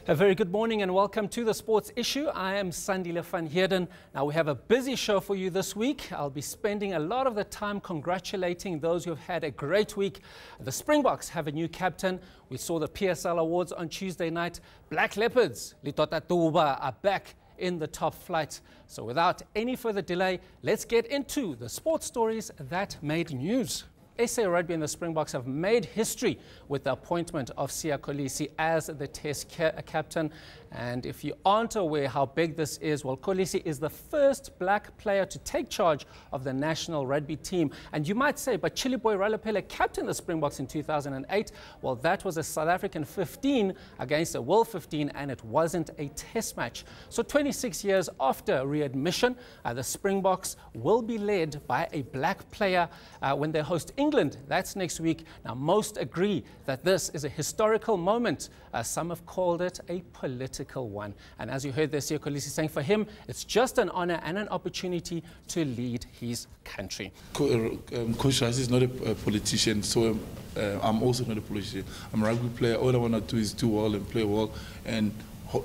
A very good morning and welcome to the Sports Issue. I am Sandile van Heerden. Now we have a busy show for you this week. I'll be spending a lot of the time congratulating those who have had a great week. The Springboks have a new captain. We saw the PSL Awards on Tuesday night. Black Leopards, Litota Tuba, are back in the top flight. So without any further delay, let's get into the sports stories that made news. SA Rugby and the Springboks have made history with the appointment of Siya Kolisi as the Test captain. And if you aren't aware how big this is, well, Kolisi is the first black player to take charge of the national rugby team. And you might say, but Chili Boy Ralapele captained the Springboks in 2008. Well, that was a South African 15 against a World 15, and it wasn't a test match. So 26 years after readmission, the Springboks will be led by a black player when they host England. That's next week. Now, most agree that this is a historical moment. Some have called it a political one. And as you heard there, Siya Kolisi saying for him, it's just an honor and an opportunity to lead his country. Coach Rice is not a politician, so I'm also not a politician. I'm a rugby player. All I want to do is do well and play well and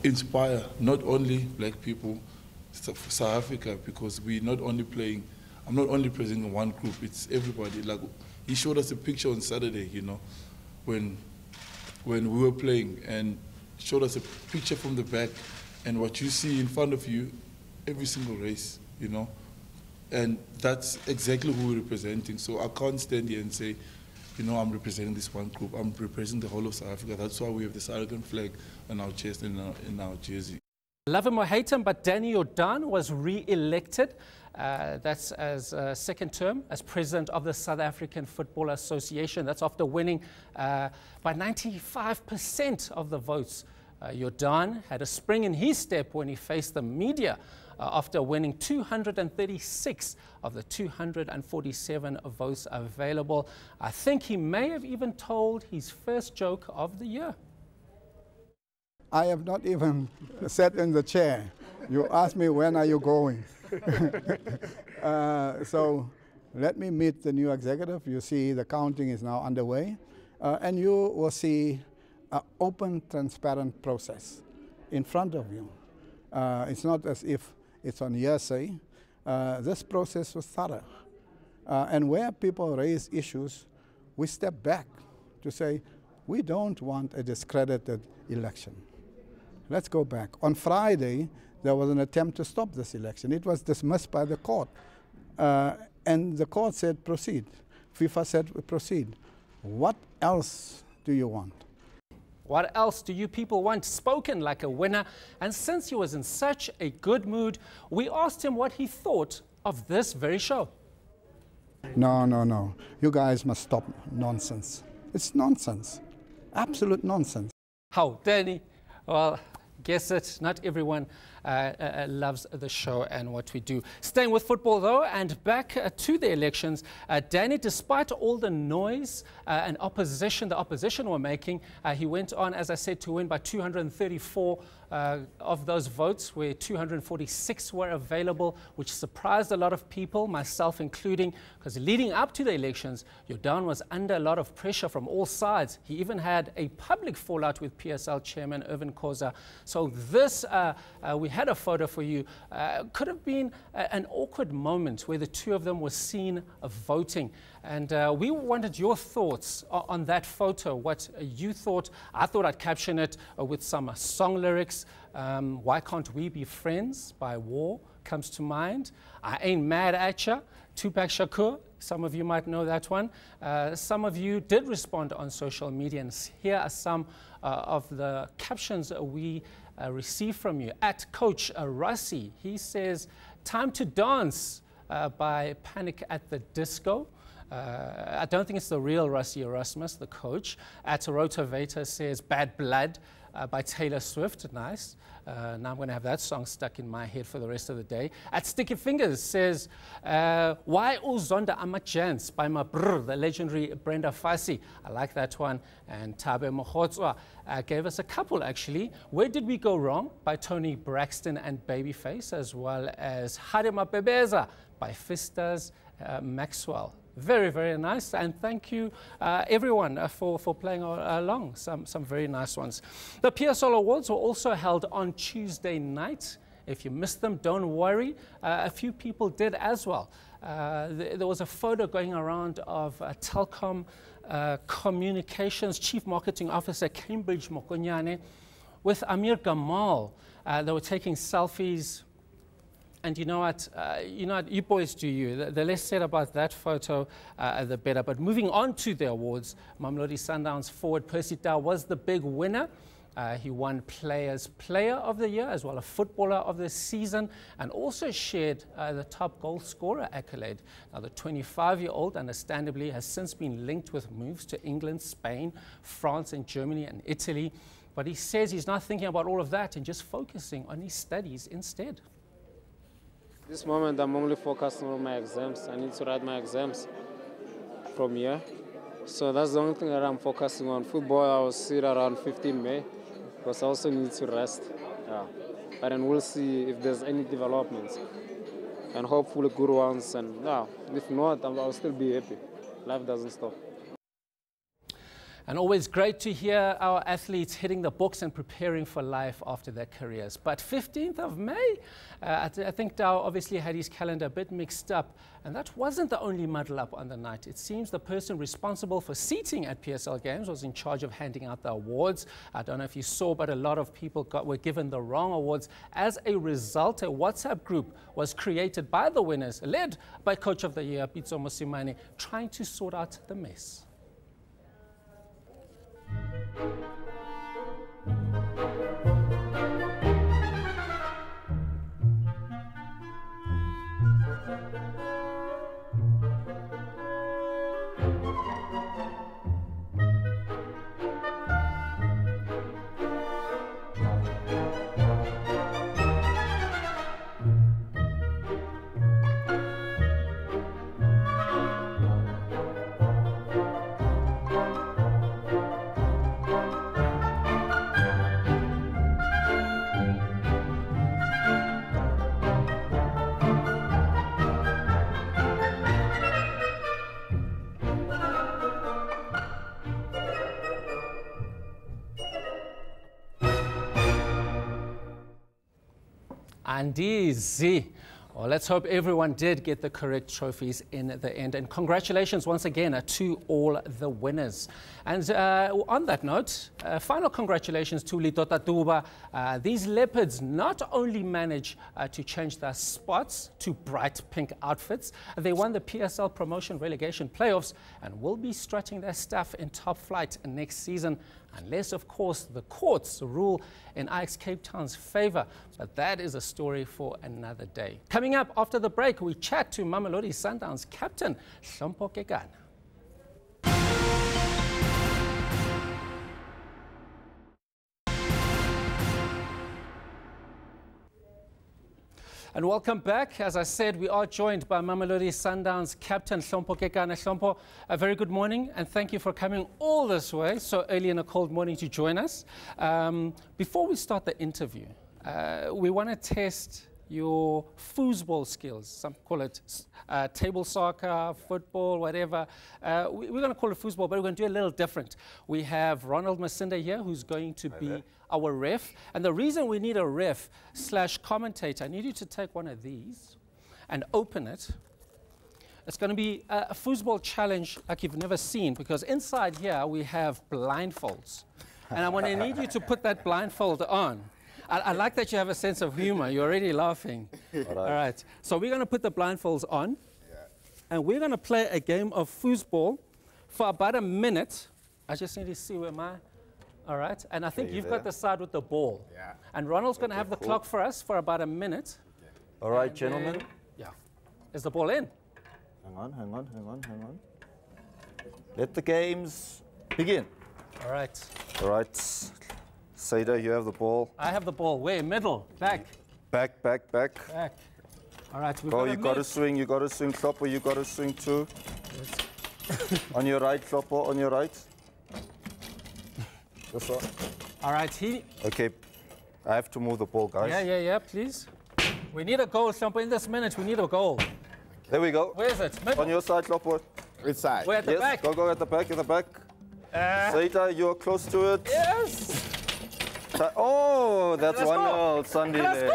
inspire not only black people, South Africa, because we're not only playing, I'm not only presenting one group, it's everybody. Like he showed us a picture on Saturday, you know, when we were playing, and showed us a picture from the back, and what you see in front of you every single race, you know, and that's exactly who we're representing. So I can't stand here and say, you know, I'm representing this one group. I'm representing the whole of South Africa. That's why we have the South African flag on our chest and in our jersey. Love him or hate him, but Danny Jordaan was re-elected. That's as second term as president of the South African Football Association. That's after winning by 95% of the votes. Jordaan had a spring in his step when he faced the media after winning 236 of the 247 votes available. I think he may have even told his first joke of the year. I have not even sat in the chair. You asked me, when are you going? So let me meet the new executive. You see the counting is now underway. And you will see an open, transparent process in front of you. It's not as if it's on hearsay. This process was thorough. And where people raise issues, we step back to say, we don't want a discredited election. Let's go back. On Friday, there was an attempt to stop this election. It was dismissed by the court. And the court said, proceed. FIFA said, proceed. What else do you want? What else do you people want? Spoken like a winner. And since he was in such a good mood, we asked him what he thought of this very show. No, no, no. You guys must stop nonsense. It's nonsense. Absolute nonsense. How, Danny? Well, guess it, not everyone loves the show and what we do. Staying with football though, and back to the elections, Danny, despite all the noise and opposition the opposition were making, he went on, as I said, to win by 234 of those votes, where 246 were available, which surprised a lot of people, myself including, because leading up to the elections, Jordaan was under a lot of pressure from all sides. He even had a public fallout with PSL chairman Irvin Khoza. So this, we had a photo for you, could have been an awkward moment where the two of them were seen voting. And we wanted your thoughts on that photo, what you thought. I thought I'd caption it with some song lyrics. Why Can't We Be Friends by War comes to mind. I Ain't Mad at Ya, Tupac Shakur. Some of you might know that one. Some of you did respond on social media, and here are some of the captions we received from you. At Coach Rassi, he says, "Time to Dance" by Panic at the Disco. I don't think it's the real Rassi Erasmus, the coach. At Rotavator says Bad Blood by Taylor Swift. Nice. Now I'm going to have that song stuck in my head for the rest of the day. At Sticky Fingers says Why Uzonda Amachance by my brr, the legendary Brenda Fassie. I like that one. And Tabe Mohotswa gave us a couple actually. Where Did We Go Wrong by Tony Braxton and Babyface, as well as Hare Mapebeza by Fistas Maxwell. Very, very nice. And thank you, everyone, for playing along. Some very nice ones. The PSL Awards were also held on Tuesday night. If you missed them, don't worry. A few people did as well. There was a photo going around of Telkom Communications Chief Marketing Officer Cambridge Mokonyane with Amir Gamal. They were taking selfies. And you know what, you boys do you. The less said about that photo, the better. But moving on to the awards, Mamelodi Sundowns forward Percy Tau was the big winner. He won Players Player of the Year, as well as Footballer of the Season, and also shared the top goal scorer accolade. Now, the 25-year-old, understandably, has since been linked with moves to England, Spain, France, and Germany, and Italy. But he says he's not thinking about all of that and just focusing on his studies instead. This moment, I'm only focusing on my exams. I need to write my exams from here. So that's the only thing that I'm focusing on. Football, I will see it around 15 May, because I also need to rest. Yeah. But then we'll see if there's any developments, and hopefully good ones. And yeah, if not, I'll still be happy. Life doesn't stop. And always great to hear our athletes hitting the books and preparing for life after their careers. But 15th of May, I think Tau obviously had his calendar a bit mixed up. And that wasn't the only muddle up on the night. It seems the person responsible for seating at PSL games was in charge of handing out the awards. I don't know if you saw, but a lot of people were given the wrong awards. As a result, a WhatsApp group was created by the winners, led by Coach of the Year, Pitso Mosimane, trying to sort out the mess. And easy. Well, let's hope everyone did get the correct trophies in the end. And congratulations once again to all the winners. And on that note, final congratulations to Litota Tuba. These Leopards not only managed to change their spots to bright pink outfits, they won the PSL promotion relegation playoffs and will be strutting their stuff in top flight next season, unless, of course, the courts rule in Ajax Cape Town's favor. But that is a story for another day. Coming up after the break, we chat to Mamelodi Sundowns captain Hlompho Kekana. And welcome back. As I said, we are joined by Mamelodi Sundowns captain Hlompho Kekana. Hlompho, a very good morning, and thank you for coming all this way so early in a cold morning to join us. Before we start the interview, we want to test your foosball skills. Some call it table soccer, football, whatever. We're going to call it foosball, but we're going to do a little different. We have Ronald Masinda here, who's going to be our ref. And the reason we need a ref / commentator, I need you to take one of these and open it. It's going to be a foosball challenge like you've never seen, because inside here we have blindfolds. And I'm going to need you to put that blindfold on. I like that you have a sense of humor. You're already laughing. All right. So we're going to put the blindfolds on. Yeah. And we're going to play a game of foosball for about a minute. I just need to see where my... All right. And I think you've got the side with the ball. Yeah. And Ronald's going to have the clock for us for about a minute. Okay. All right, gentlemen. Yeah. Is the ball in? Hang on. Let the games begin. All right. All right. Seda, you have the ball. I have the ball. Where? Middle? Back? Back. All right. Oh, you got to swing. You got to swing. Hlompho, you got to swing too. On your right, Hlompho, on your right. This one. All right. Okay. I have to move the ball, guys. Yeah, please. We need a goal, Hlompho. In this minute, we need a goal. There we go. Where is it? Middle. On your side, Hlompho. Which side? We're at the back. Go at the back, at the back. Seita, you're close to it. Yes. Oh, that's Let's 1-0, Sandile.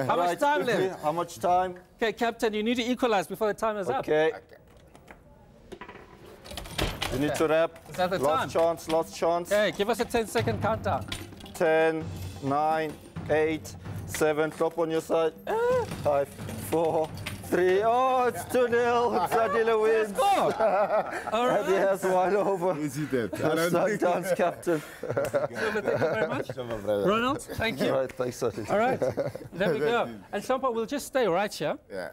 How much time left? How much time? Okay, Captain, you need to equalize before the time is up. Okay. You need to wrap. Is that the last time? Last chance. Okay, give us a 10-second countdown. 10, 9, 8, 7. Top on your side. 5, 4, 3. Oh, it's 2-0. Sandile wins. All right. And he has one over. Is he dead? Sundowns captain. Silver, thank you very much. Ronald, thank you. All right, thanks, Sandile. All right, there we go. And Hlompho, we'll just stay right here. Yeah.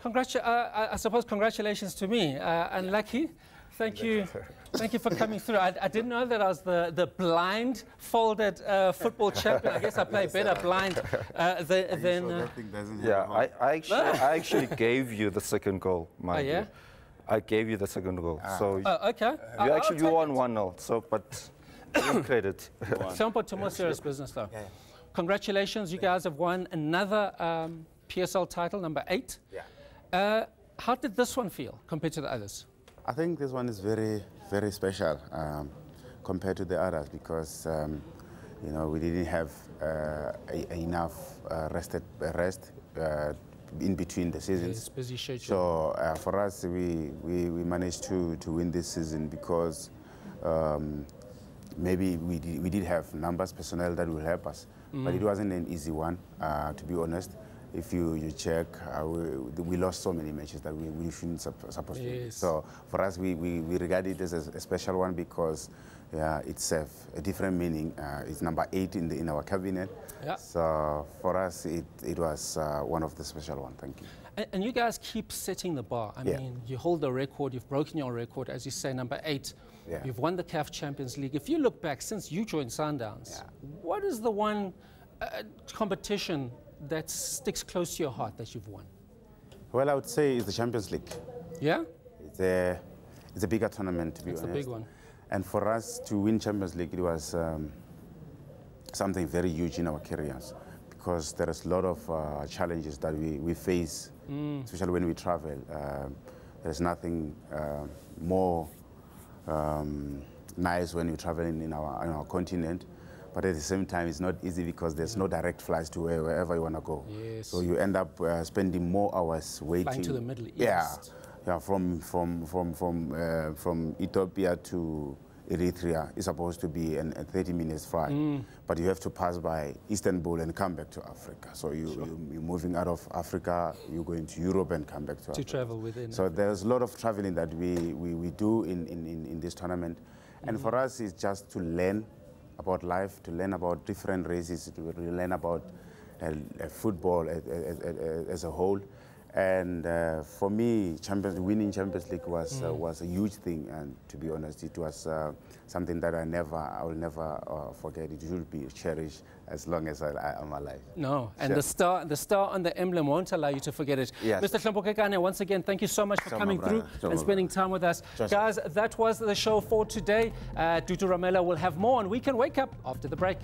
I suppose congratulations to me. Unlucky. Thank you. Thank you for coming through. I didn't know that I was the blindfolded football champion. I guess I play better blind than. Yeah, I actually gave you the second goal, mind you. I gave you the second goal. So okay. You actually won 1-0. So, but give credit. Hlompho, to more serious business though. Congratulations, you guys have won another PSL title, number 8. Yeah. How did this one feel compared to the others? I think this one is very, very special compared to the others because you know, we didn't have enough rest in between the seasons. It's busy schedule. So for us, we managed to win this season because maybe we did have numbers, personnel that will help us, but it wasn't an easy one, to be honest. If you check, we lost so many matches that we shouldn't supposed to win. So for us, we regard it as a special one because it's a different meaning. It's number 8 in our cabinet. Yeah. So for us, it was one of the special ones. Thank you. And you guys keep setting the bar. I mean, you hold the record. You've broken your record, as you say, number 8. Yeah. You've won the CAF Champions League. If you look back since you joined Sundowns, what is the one competition that sticks close to your heart that you've won? Well, I would say it's the Champions League. Yeah? It's a bigger tournament, to be honest. It's a big one. And for us to win Champions League, it was something very huge in our careers because there is a lot of challenges that we face, especially when we travel. There's nothing more nice when you travel in our continent. But at the same time, it's not easy because there's no direct flights to wherever you want to go. Yes. So you end up spending more hours waiting. Flying to the Middle East. Yeah, from Ethiopia to Eritrea is supposed to be a 30-minute flight, but you have to pass by Istanbul and come back to Africa. So you're moving out of Africa, you're going to Europe and come back to Africa. To travel within. So there's a lot of traveling that we do in this tournament, and for us it's just to learn about life, to learn about different races, to learn about football as a whole. And for me, winning Champions League was a huge thing, and to be honest, it was something that I will never forget. It should be cherished as long as I'm alive. No, and the star on the emblem won't allow you to forget it. Yes. Mr. Hlompho Kekana, once again, thank you so much for coming through and spending time with us. Guys, that was the show for today. Dudu Ramela will have more on Weekend Wake Up after the break.